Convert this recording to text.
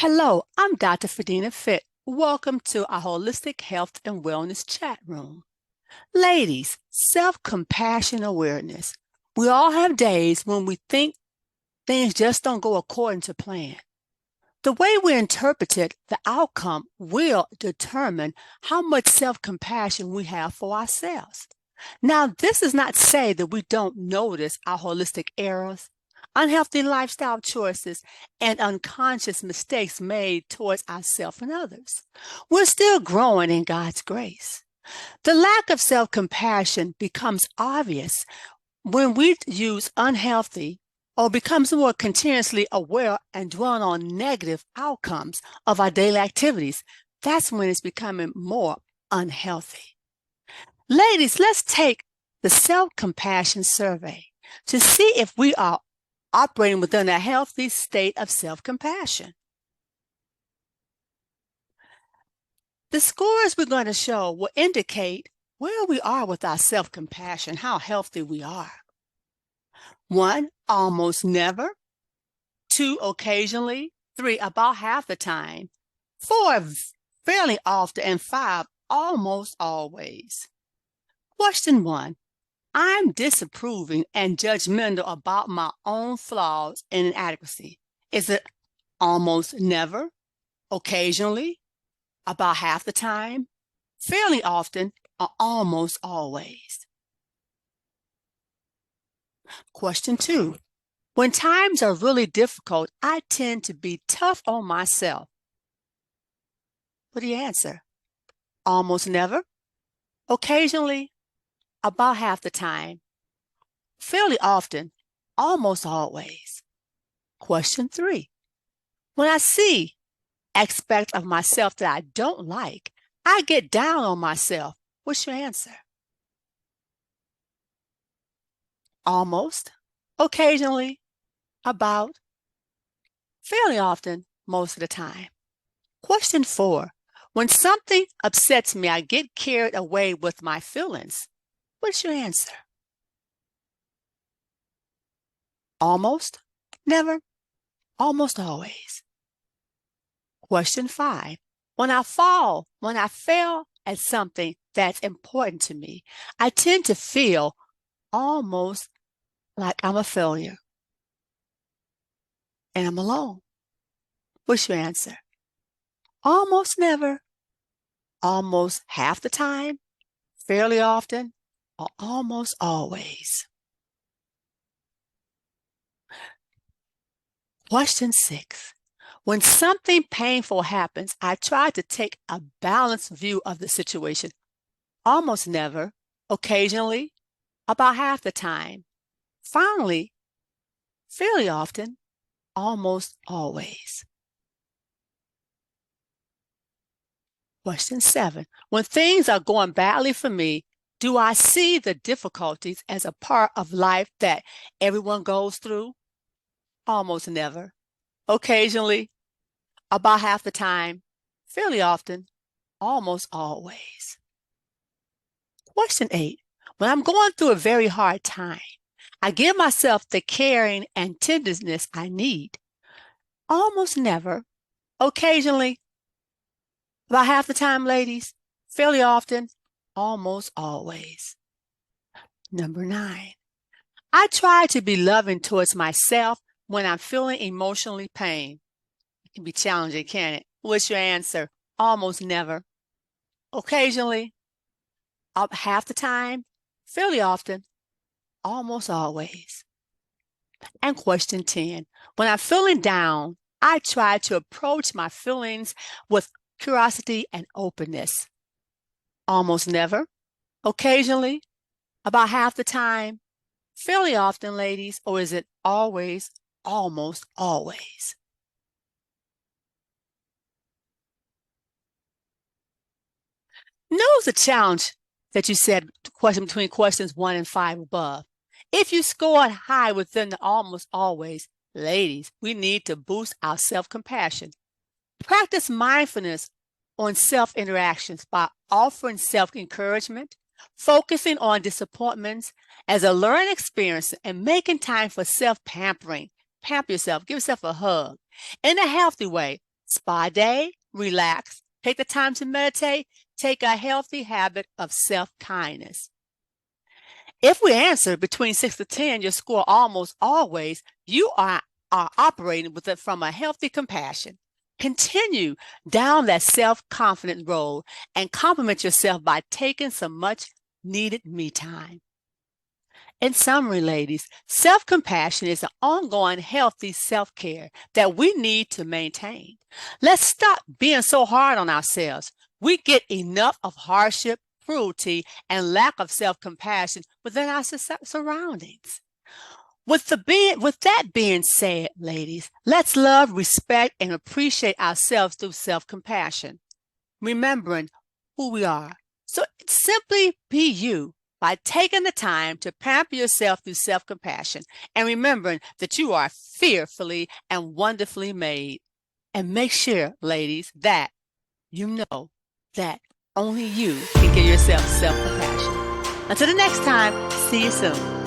Hello, I'm Dr. Fadina Fit. Welcome to our Holistic Health and Wellness Chat Room. Ladies, self-compassion awareness. We all have days when we think things just don't go according to plan. The way we interpret it, the outcome will determine how much self-compassion we have for ourselves. Now, this does not say that we don't notice our holistic errors, unhealthy lifestyle choices, and unconscious mistakes made towards ourselves and others. We're still growing in God's grace. The lack of self-compassion becomes obvious when we use unhealthy or becomes more continuously aware and dwell on negative outcomes of our daily activities. That's when it's becoming more unhealthy. Ladies, let's take the self-compassion survey to see if we are operating within a healthy state of self-compassion. The scores we're going to show will indicate where we are with our self-compassion, how healthy we are. 1, almost never. 2, occasionally. 3, about half the time. 4, fairly often. And 5, almost always. Question 1. I'm disapproving and judgmental about my own flaws and inadequacy. Is it almost never, occasionally, about half the time, fairly often, or almost always? Question 2. When times are really difficult, I tend to be tough on myself. What do you answer? Almost never, occasionally, about half the time, fairly often, almost always. Question 3. When I see aspects of myself that I don't like, I get down on myself. What's your answer? Almost, occasionally, about, fairly often, most of the time. Question 4. When something upsets me, I get carried away with my feelings. What's your answer? Almost, never, almost always. Question 5. When I fail at something that's important to me, I tend to feel almost like I'm a failure and I'm alone. What's your answer? Almost never, almost half the time, fairly often, or almost always. Question 6. When something painful happens, I try to take a balanced view of the situation. Almost never, occasionally, about half the time. Finally, fairly often, almost always. Question 7. When things are going badly for me, do I see the difficulties as a part of life that everyone goes through? Almost never. Occasionally, about half the time, fairly often, almost always. Question 8. When I'm going through a very hard time, I give myself the caring and tenderness I need. Almost never. Occasionally, about half the time, ladies, fairly often, almost always. Number 9. I try to be loving towards myself when I'm feeling emotionally pain. It can be challenging, can't it? What's your answer? Almost never. Occasionally, half the time, fairly often, almost always. And question 10. When I'm feeling down, I try to approach my feelings with curiosity and openness. Almost never. Occasionally, about half the time, fairly often, ladies, or is it always, almost always? Notice the challenge that you said question between questions 1 and 5 above. If you scored high within the almost always, ladies, we need to boost our self-compassion. Practice mindfulness on self-interactions by offering self-encouragement, focusing on disappointments as a learning experience, and making time for self-pampering. Pamper yourself, give yourself a hug in a healthy way. Spa day, relax, take the time to meditate, take a healthy habit of self-kindness. If we answer between 6 to 10, your score almost always, you are operating with it from a healthy compassion. Continue down that self-confident road and compliment yourself by taking some much needed me time. In summary, ladies, self-compassion is an ongoing healthy self-care that we need to maintain. Let's stop being so hard on ourselves. We get enough of hardship, cruelty, and lack of self-compassion within our surroundings. With that being said, ladies, let's love, respect, and appreciate ourselves through self-compassion, remembering who we are. So simply be you by taking the time to pamper yourself through self-compassion and remembering that you are fearfully and wonderfully made. And make sure, ladies, that you know that only you can give yourself self-compassion. Until the next time, see you soon.